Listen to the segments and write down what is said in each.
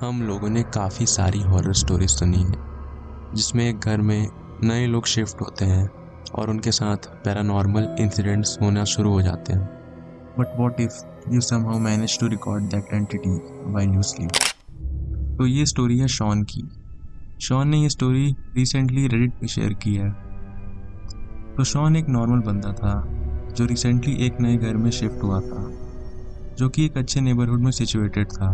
हम लोगों ने काफ़ी सारी हॉरर स्टोरी सुनी है जिसमें एक घर में नए लोग शिफ्ट होते हैं और उनके साथ पैरानॉर्मल इंसिडेंट्स होना शुरू हो जाते हैं। But what if you somehow manage to record that entity while you sleep? तो ये स्टोरी है शॉन की। शॉन ने ये स्टोरी रिसेंटली रेडिट पे शेयर की है। तो शॉन एक नॉर्मल बंदा था जो रिसेंटली एक नए घर में शिफ्ट हुआ था, जो कि एक अच्छे नेबरहुड में सिचुएटेड था।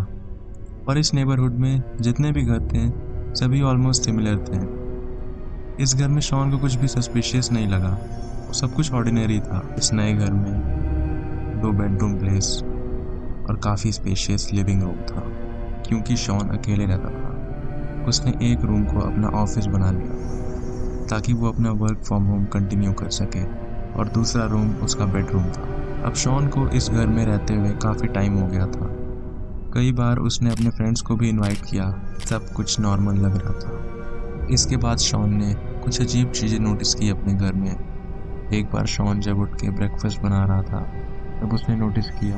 और इस नेबरहुड में जितने भी घर थे सभी ऑलमोस्ट सिमिलर थे। इस घर में शॉन को कुछ भी सस्पिशियस नहीं लगा, वो सब कुछ ऑर्डिनरी था। इस नए घर में 2 बेडरूम प्लेस और काफ़ी स्पेशियस लिविंग रूम था। क्योंकि शॉन अकेले रहता था, उसने एक रूम को अपना ऑफिस बना लिया ताकि वो अपना वर्क फ्रॉम होम कंटिन्यू कर सके, और दूसरा रूम उसका बेडरूम था। अब शॉन को इस घर में रहते हुए काफ़ी टाइम हो गया था। कई बार उसने अपने फ्रेंड्स को भी इनवाइट किया, सब कुछ नॉर्मल लग रहा था। इसके बाद शॉन ने कुछ अजीब चीज़ें नोटिस की अपने घर में। एक बार शॉन जब उठ के ब्रेकफास्ट बना रहा था तब उसने नोटिस किया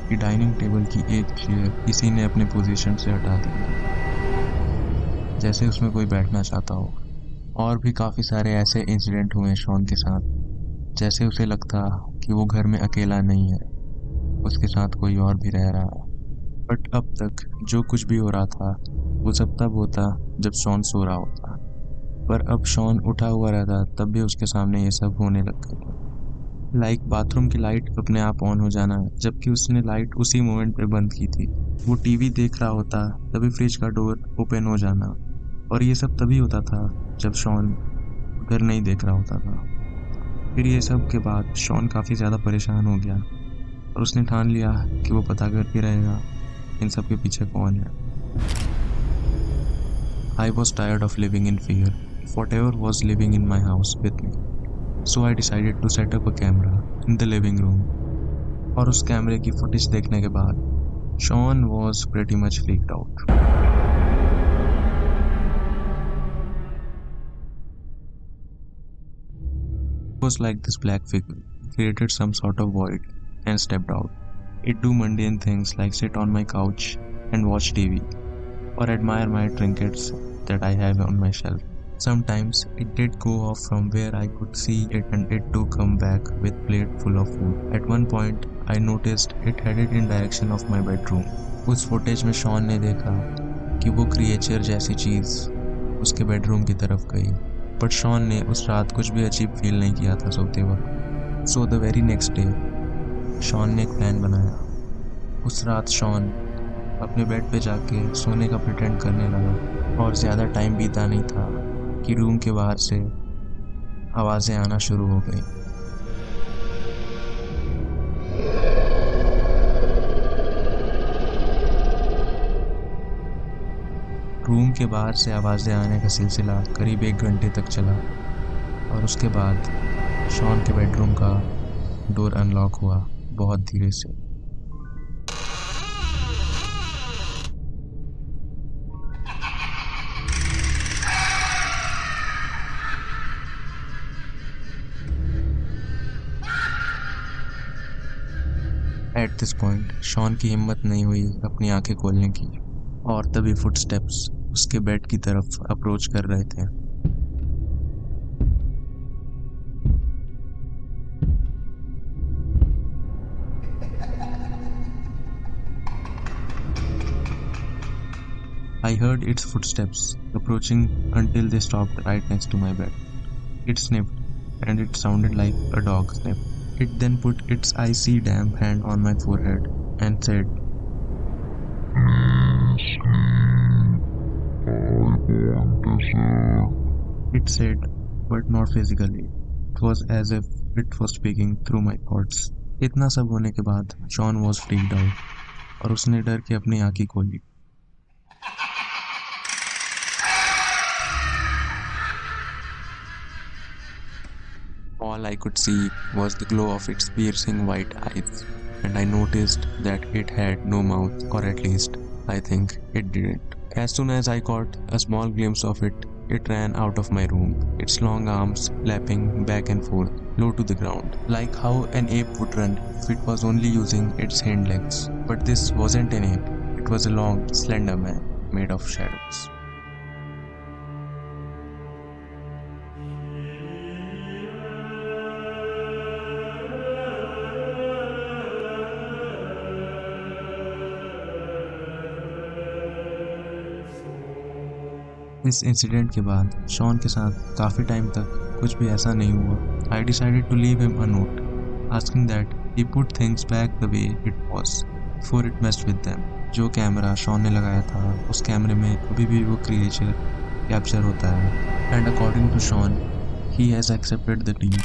कि डाइनिंग टेबल की एक चेयर किसी ने अपने पोजीशन से हटा दी, जैसे उसमें कोई बैठना चाहता हो। और भी काफ़ी सारे ऐसे इंसिडेंट हुए शॉन के साथ, जैसे उसे लगता कि वो घर में अकेला नहीं है, उसके साथ कोई और भी रह रहा है। बट अब तक जो कुछ भी हो रहा था वो सब तब होता जब शॉन सो रहा होता, पर अब शॉन उठा हुआ रहता तब भी उसके सामने ये सब होने लग गया। लाइक बाथरूम की लाइट अपने आप ऑन हो जाना जबकि उसने लाइट उसी मोमेंट पे बंद की थी। वो टीवी देख रहा होता तभी फ्रिज का डोर ओपन हो जाना, और ये सब तभी होता था जब शॉन उधर नहीं देख रहा होता था। फिर ये सब के बाद शॉन काफ़ी ज़्यादा परेशान हो गया और उसने ठान लिया कि वो पता करके रहेगा इन सब के पीछे कौन है। I was tired of living in fear of whatever was living in my house with me. So I decided to set up a camera in the living room. और उस कैमरे की फुटेज देखने के बाद Shawn was pretty much freaked out. It was like this black figure created some sort of void and stepped out. It do mundane things like sit on my couch and watch TV or admire my trinkets that I have on my shelf. Sometimes it did go off from where I could see it, and it do come back with plate full of food. At one point, I noticed it headed in direction of my bedroom. उस footage में Shawn ने देखा कि वो creature जैसी चीज़ उसके bedroom की तरफ गई, बट शॉन ने उस रात कुछ भी अजीब फील नहीं किया था सोते वक्त। So the very next day Shawn ने एक प्लान बनाया। उस रात शॉन अपने बेड पे जाके सोने का प्रिटेंड करने लगा, और ज़्यादा टाइम बीता नहीं था कि रूम के बाहर से आवाज़ें आना शुरू हो गई। रूम के बाहर से आवाज़ें आने का सिलसिला करीब 1 घंटे तक चला, और उसके बाद शॉन के बेडरूम का डोर अनलॉक हुआ बहुत धीरे से। एट दिस पॉइंट शॉन की हिम्मत नहीं हुई अपनी आंखें खोलने की, और तभी फुटस्टेप्स उसके बेड की तरफ अप्रोच कर रहे थे। I heard its footsteps approaching until they stopped right next to my bed. It sniffed, and it sounded like a dog sniff. It then put its icy damp hand on my forehead and said, It said, but not physically. It was as if it was speaking through my thoughts. इतना सब होने के बाद Shawn was freaked out, और उसने डर के अपनी आंखें खोली। All I could see was the glow of its piercing white eyes. and I noticed that it had no mouth, or at least I think it didn't. As soon as I caught a small glimpse of it, it ran out of my room, its long arms flapping back and forth, low to the ground, like how an ape would run if it was only using its hind legs. But this wasn't an ape, it was a long, slender man made of shadows. इस incident के बाद Shawn के साथ काफ़ी time तक कुछ भी ऐसा नहीं हुआ। I decided to leave him a note asking that he put things back the way it was before it messed with them. जो कैमरा शॉन ने लगाया था उस कैमरे में अभी भी वो क्रिएचर कैप्चर होता है, and according to Shawn he has accepted the deal.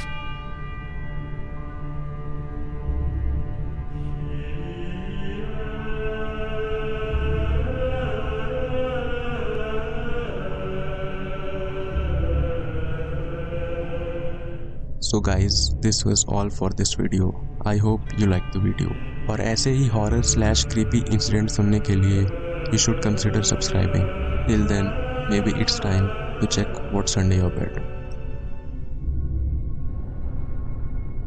So guys, this was all for this video. I hope you liked the video. और ऐसे ही horror/creepy incident सुनने के लिए you should consider subscribing. Till then, maybe it's time to check what's under your bed.